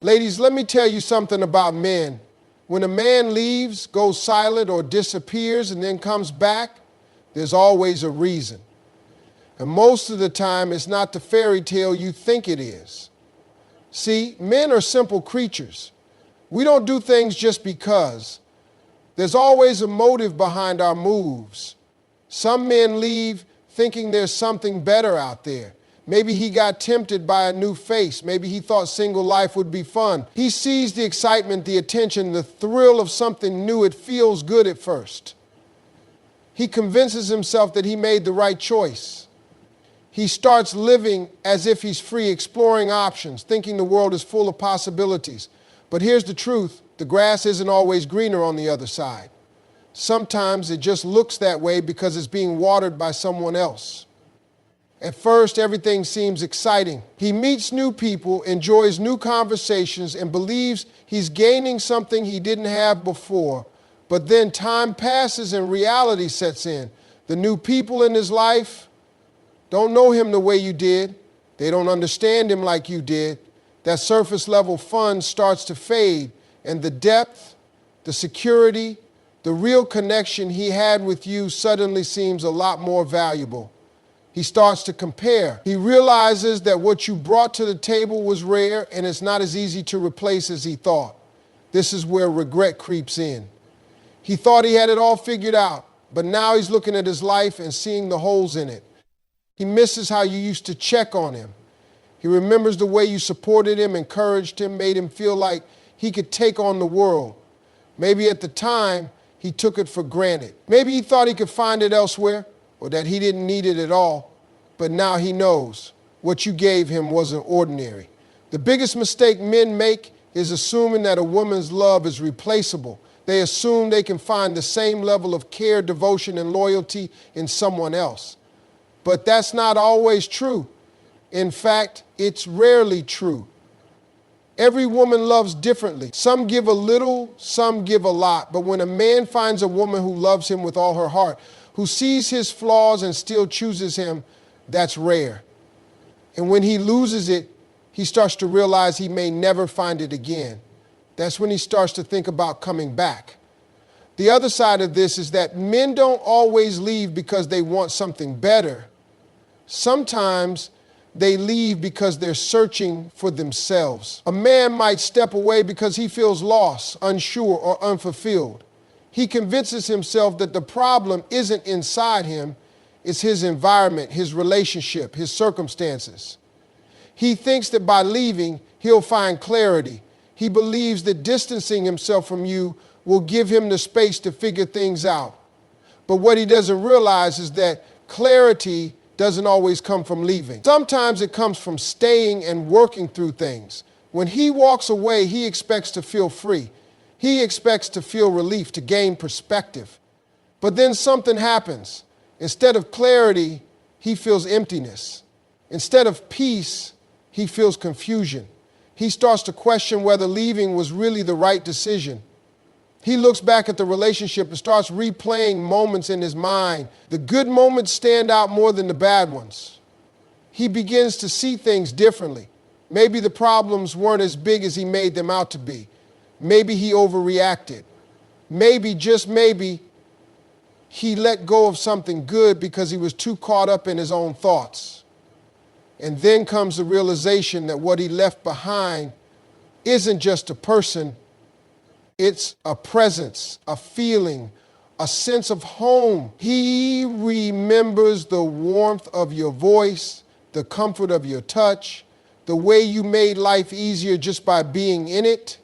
Ladies, let me tell you something about men. When a man leaves, goes silent, or disappears and then comes back, there's always a reason. And most of the time, it's not the fairy tale you think it is. See, men are simple creatures. We don't do things just because. There's always a motive behind our moves. Some men leave thinking there's something better out there. Maybe he got tempted by a new face. Maybe he thought single life would be fun. He sees the excitement, the attention, the thrill of something new. It feels good at first. He convinces himself that he made the right choice. He starts living as if he's free, exploring options, thinking the world is full of possibilities. But here's the truth. The grass isn't always greener on the other side. Sometimes it just looks that way because it's being watered by someone else. At first, everything seems exciting. He meets new people, enjoys new conversations, and believes he's gaining something he didn't have before. But then time passes and reality sets in. The new people in his life don't know him the way you did. They don't understand him like you did. That surface level fun starts to fade, and the depth, the security, the real connection he had with you suddenly seems a lot more valuable. He starts to compare. He realizes that what you brought to the table was rare and it's not as easy to replace as he thought. This is where regret creeps in. He thought he had it all figured out, but now he's looking at his life and seeing the holes in it. He misses how you used to check on him. He remembers the way you supported him, encouraged him, made him feel like he could take on the world. Maybe at the time, he took it for granted. Maybe he thought he could find it elsewhere, or that he didn't need it at all, but now he knows what you gave him wasn't ordinary. The biggest mistake men make is assuming that a woman's love is replaceable. They assume they can find the same level of care, devotion, and loyalty in someone else. But that's not always true. In fact, it's rarely true. Every woman loves differently. Some give a little, some give a lot. But when a man finds a woman who loves him with all her heart, who sees his flaws and still chooses him, that's rare. And when he loses it, he starts to realize he may never find it again. That's when he starts to think about coming back. The other side of this is that men don't always leave because they want something better. Sometimes they leave because they're searching for themselves. A man might step away because he feels lost, unsure, or unfulfilled. He convinces himself that the problem isn't inside him, it's his environment, his relationship, his circumstances. He thinks that by leaving, he'll find clarity. He believes that distancing himself from you will give him the space to figure things out. But what he doesn't realize is that clarity doesn't always come from leaving. Sometimes it comes from staying and working through things. When he walks away, he expects to feel free. He expects to feel relief, to gain perspective. But then something happens. Instead of clarity, he feels emptiness. Instead of peace, he feels confusion. He starts to question whether leaving was really the right decision. He looks back at the relationship and starts replaying moments in his mind. The good moments stand out more than the bad ones. He begins to see things differently. Maybe the problems weren't as big as he made them out to be. Maybe he overreacted. Maybe, just maybe, he let go of something good because he was too caught up in his own thoughts. And then comes the realization that what he left behind isn't just a person, it's a presence, a feeling, a sense of home. He remembers the warmth of your voice, the comfort of your touch, the way you made life easier just by being in it.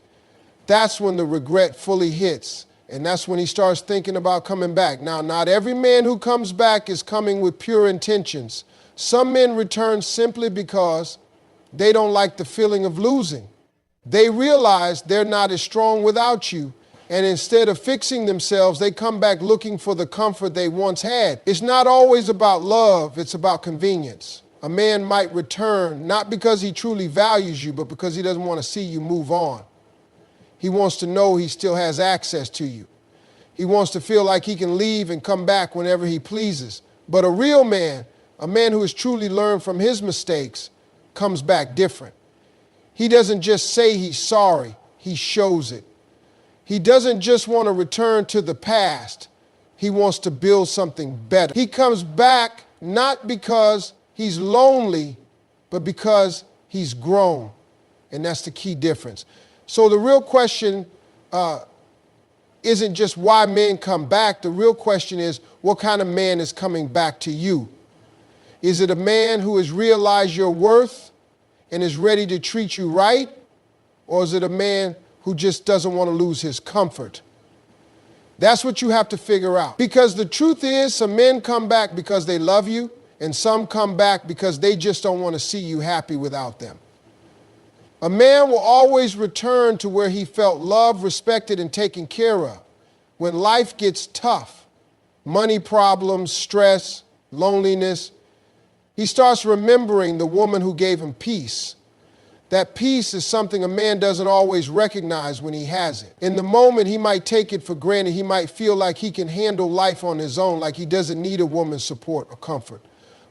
That's when the regret fully hits. And that's when he starts thinking about coming back. Now, not every man who comes back is coming with pure intentions. Some men return simply because they don't like the feeling of losing. They realize they're not as strong without you. And instead of fixing themselves, they come back looking for the comfort they once had. It's not always about love, it's about convenience. A man might return not because he truly values you, but because he doesn't want to see you move on. He wants to know he still has access to you. He wants to feel like he can leave and come back whenever he pleases. But a real man, a man who has truly learned from his mistakes, comes back different. He doesn't just say he's sorry, he shows it. He doesn't just want to return to the past, he wants to build something better. He comes back not because he's lonely, but because he's grown. And that's the key difference. So the real question isn't just why men come back. The real question is, what kind of man is coming back to you? Is it a man who has realized your worth and is ready to treat you right? Or is it a man who just doesn't want to lose his comfort? That's what you have to figure out. Because the truth is, some men come back because they love you, and some come back because they just don't want to see you happy without them. A man will always return to where he felt loved, respected, and taken care of. When life gets tough, money problems, stress, loneliness, he starts remembering the woman who gave him peace. That peace is something a man doesn't always recognize when he has it. In the moment, he might take it for granted. He might feel like he can handle life on his own, like he doesn't need a woman's support or comfort.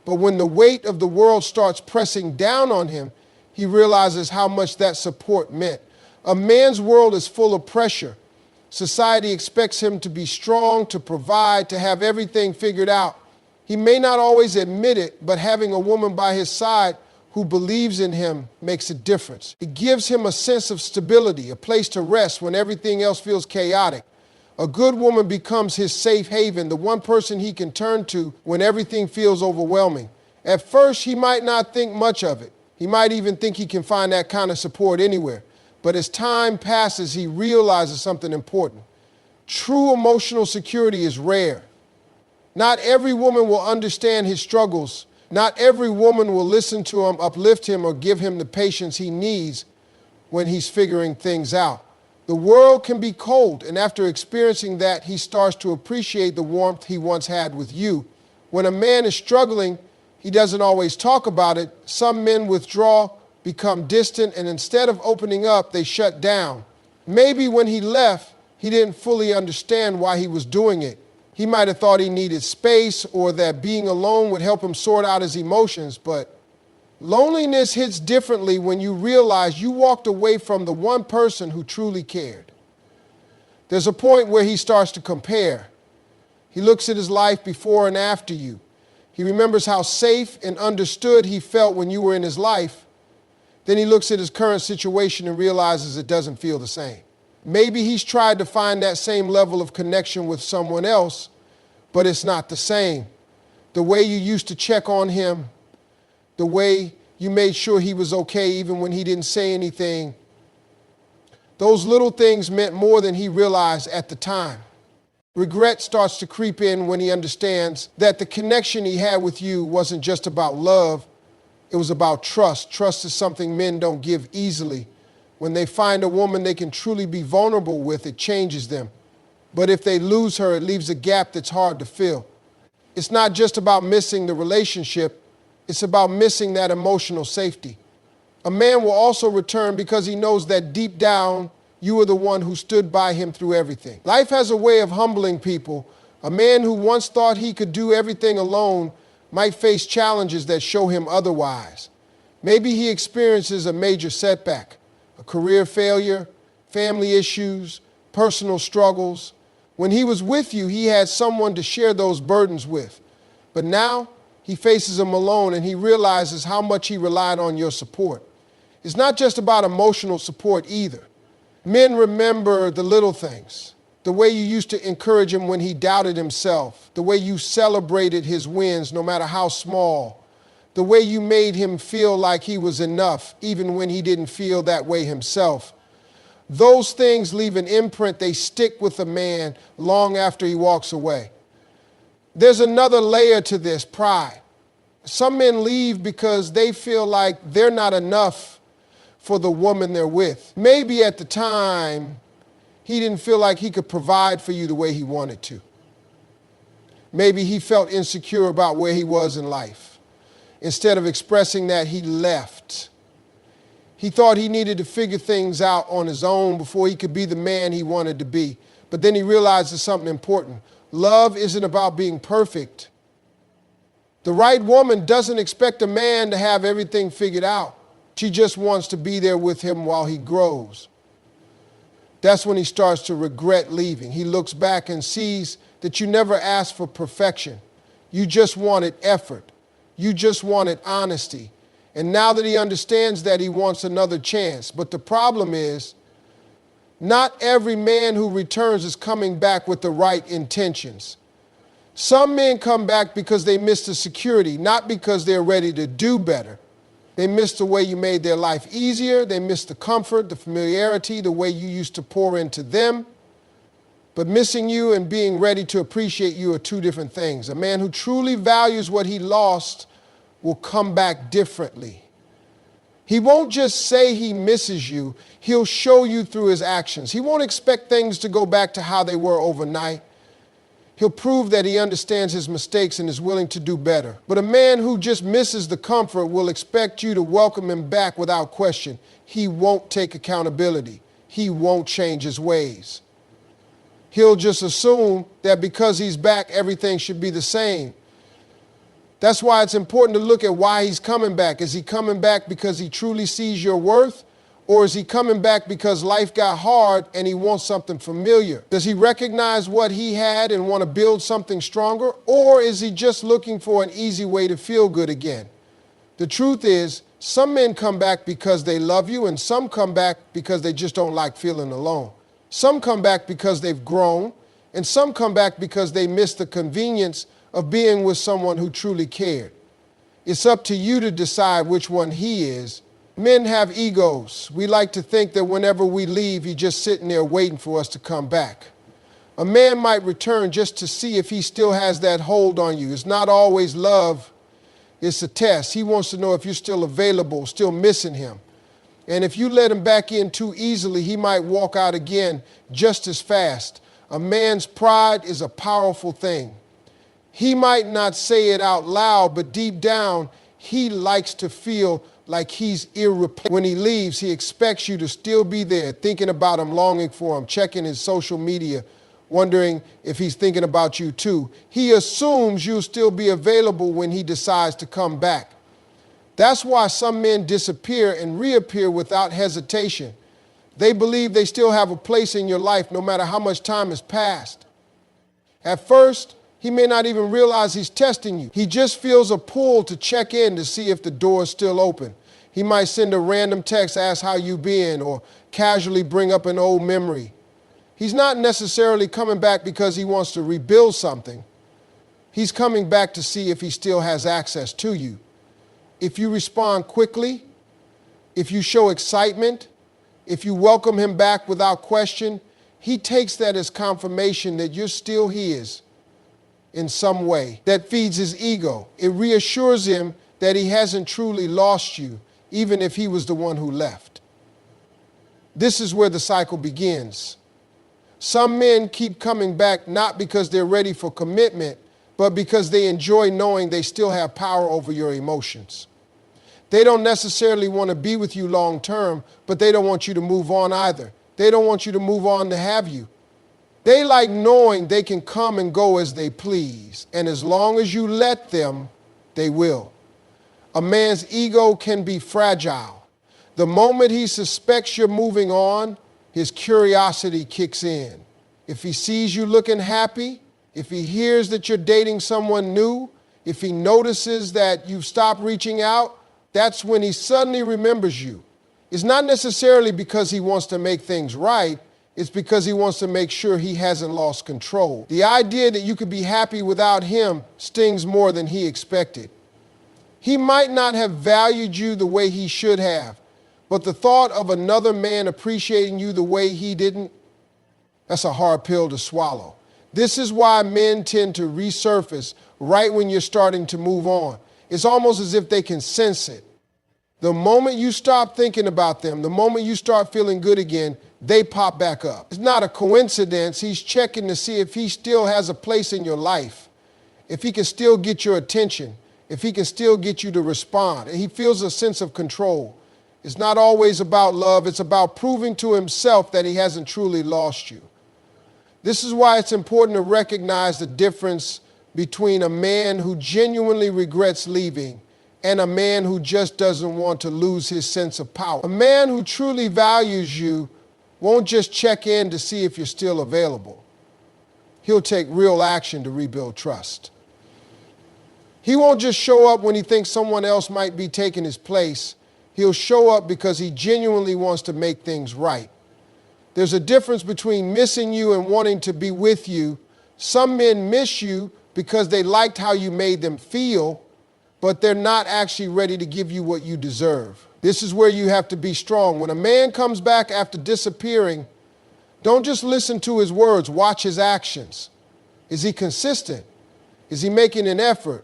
But when the weight of the world starts pressing down on him, he realizes how much that support meant. A man's world is full of pressure. Society expects him to be strong, to provide, to have everything figured out. He may not always admit it, but having a woman by his side who believes in him makes a difference. It gives him a sense of stability, a place to rest when everything else feels chaotic. A good woman becomes his safe haven, the one person he can turn to when everything feels overwhelming. At first, he might not think much of it. He might even think he can find that kind of support anywhere. But as time passes, he realizes something important. True emotional security is rare. Not every woman will understand his struggles. Not every woman will listen to him, uplift him, or give him the patience he needs when he's figuring things out. The world can be cold, and after experiencing that, he starts to appreciate the warmth he once had with you. When a man is struggling, he doesn't always talk about it. Some men withdraw, become distant, and instead of opening up, they shut down. Maybe when he left, he didn't fully understand why he was doing it. He might have thought he needed space or that being alone would help him sort out his emotions, but loneliness hits differently when you realize you walked away from the one person who truly cared. There's a point where he starts to compare. He looks at his life before and after you. He remembers how safe and understood he felt when you were in his life. Then he looks at his current situation and realizes it doesn't feel the same. Maybe he's tried to find that same level of connection with someone else, but it's not the same. The way you used to check on him, the way you made sure he was okay even when he didn't say anything, those little things meant more than he realized at the time. Regret starts to creep in when he understands that the connection he had with you wasn't just about love, it was about trust. Trust is something men don't give easily. When they find a woman they can truly be vulnerable with, it changes them. But if they lose her, it leaves a gap that's hard to fill. It's not just about missing the relationship, it's about missing that emotional safety. A man will also return because he knows that deep down, you were the one who stood by him through everything. Life has a way of humbling people. A man who once thought he could do everything alone might face challenges that show him otherwise. Maybe he experiences a major setback, a career failure, family issues, personal struggles. When he was with you, he had someone to share those burdens with. But now he faces them alone and he realizes how much he relied on your support. It's not just about emotional support either. Men remember the little things, the way you used to encourage him when he doubted himself, the way you celebrated his wins no matter how small, the way you made him feel like he was enough even when he didn't feel that way himself. Those things leave an imprint. They stick with a man long after he walks away. There's another layer to this, pride. Some men leave because they feel like they're not enough for the woman they're with. Maybe at the time, he didn't feel like he could provide for you the way he wanted to. Maybe he felt insecure about where he was in life. Instead of expressing that, he left. He thought he needed to figure things out on his own before he could be the man he wanted to be. But then he realizes something important. Love isn't about being perfect. The right woman doesn't expect a man to have everything figured out. She just wants to be there with him while he grows. That's when he starts to regret leaving. He looks back and sees that you never asked for perfection. You just wanted effort. You just wanted honesty. And now that he understands that, he wants another chance. But the problem is, not every man who returns is coming back with the right intentions. Some men come back because they miss the security, not because they're ready to do better. They miss the way you made their life easier. They miss the comfort, the familiarity, the way you used to pour into them. But missing you and being ready to appreciate you are two different things. A man who truly values what he lost will come back differently. He won't just say he misses you. He'll show you through his actions. He won't expect things to go back to how they were overnight. He'll prove that he understands his mistakes and is willing to do better. But a man who just misses the comfort will expect you to welcome him back without question. He won't take accountability. He won't change his ways. He'll just assume that because he's back, everything should be the same. That's why it's important to look at why he's coming back. Is he coming back because he truly sees your worth? Or is he coming back because life got hard and he wants something familiar? Does he recognize what he had and want to build something stronger? Or is he just looking for an easy way to feel good again? The truth is, some men come back because they love you, and some come back because they just don't like feeling alone. Some come back because they've grown, and some come back because they miss the convenience of being with someone who truly cared. It's up to you to decide which one he is. Men have egos. We like to think that whenever we leave, he's just sitting there waiting for us to come back. A man might return just to see if he still has that hold on you. It's not always love. It's a test. He wants to know if you're still available, still missing him. And if you let him back in too easily, he might walk out again just as fast. A man's pride is a powerful thing. He might not say it out loud, but deep down, he likes to feel like he's irreplaceable. When he leaves, he expects you to still be there, thinking about him, longing for him, checking his social media, wondering if he's thinking about you too. He assumes you'll still be available when he decides to come back. That's why some men disappear and reappear without hesitation. They believe they still have a place in your life no matter how much time has passed. At first, he may not even realize he's testing you. He just feels a pull to check in to see if the door is still open. He might send a random text, ask how you been, or casually bring up an old memory. He's not necessarily coming back because he wants to rebuild something. He's coming back to see if he still has access to you. If you respond quickly, if you show excitement, if you welcome him back without question, he takes that as confirmation that you're still his in some way. That feeds his ego. It reassures him that he hasn't truly lost you, even if he was the one who left. This is where the cycle begins. Some men keep coming back not because they're ready for commitment, but because they enjoy knowing they still have power over your emotions. They don't necessarily want to be with you long term, but they don't want you to move on either. They don't want you to move on to have you. They like knowing they can come and go as they please, and as long as you let them, they will. A man's ego can be fragile. The moment he suspects you're moving on, his curiosity kicks in. If he sees you looking happy, if he hears that you're dating someone new, if he notices that you've stopped reaching out, that's when he suddenly remembers you. It's not necessarily because he wants to make things right. It's because he wants to make sure he hasn't lost control. The idea that you could be happy without him stings more than he expected. He might not have valued you the way he should have, but the thought of another man appreciating you the way he didn't, that's a hard pill to swallow. This is why men tend to resurface right when you're starting to move on. It's almost as if they can sense it. The moment you stop thinking about them, the moment you start feeling good again, they pop back up. It's not a coincidence. He's checking to see if he still has a place in your life, if he can still get your attention, if he can still get you to respond. And he feels a sense of control. It's not always about love. It's about proving to himself that he hasn't truly lost you. This is why it's important to recognize the difference between a man who genuinely regrets leaving and a man who just doesn't want to lose his sense of power. A man who truly values you won't just check in to see if you're still available. He'll take real action to rebuild trust. He won't just show up when he thinks someone else might be taking his place. He'll show up because he genuinely wants to make things right. There's a difference between missing you and wanting to be with you. Some men miss you because they liked how you made them feel, but they're not actually ready to give you what you deserve. This is where you have to be strong. When a man comes back after disappearing, don't just listen to his words, watch his actions. Is he consistent? Is he making an effort?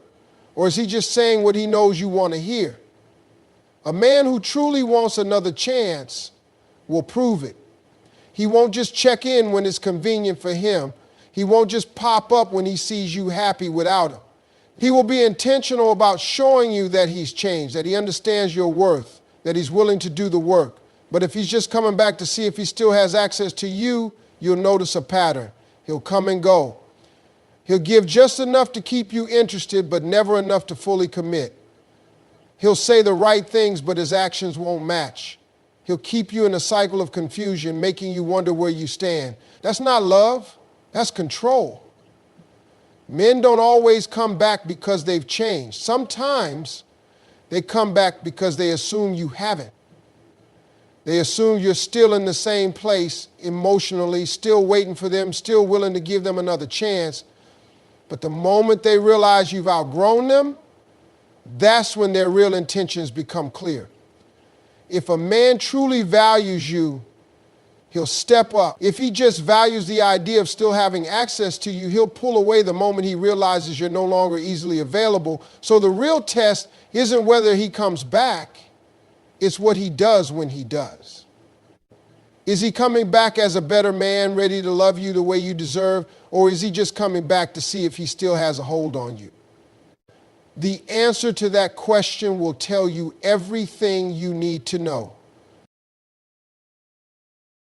Or is he just saying what he knows you want to hear? A man who truly wants another chance will prove it. He won't just check in when it's convenient for him. He won't just pop up when he sees you happy without him. He will be intentional about showing you that he's changed, that he understands your worth, that he's willing to do the work. But if he's just coming back to see if he still has access to you, you'll notice a pattern. He'll come and go. He'll give just enough to keep you interested, but never enough to fully commit. He'll say the right things, but his actions won't match. He'll keep you in a cycle of confusion, making you wonder where you stand. That's not love. That's control. Men don't always come back because they've changed. Sometimes they come back because they assume you haven't. They assume you're still in the same place emotionally, still waiting for them, still willing to give them another chance. But the moment they realize you've outgrown them, that's when their real intentions become clear. If a man truly values you, he'll step up. If he just values the idea of still having access to you, he'll pull away the moment he realizes you're no longer easily available. So the real test isn't whether he comes back, it's what he does when he does. Is he coming back as a better man, ready to love you the way you deserve, or is he just coming back to see if he still has a hold on you? The answer to that question will tell you everything you need to know.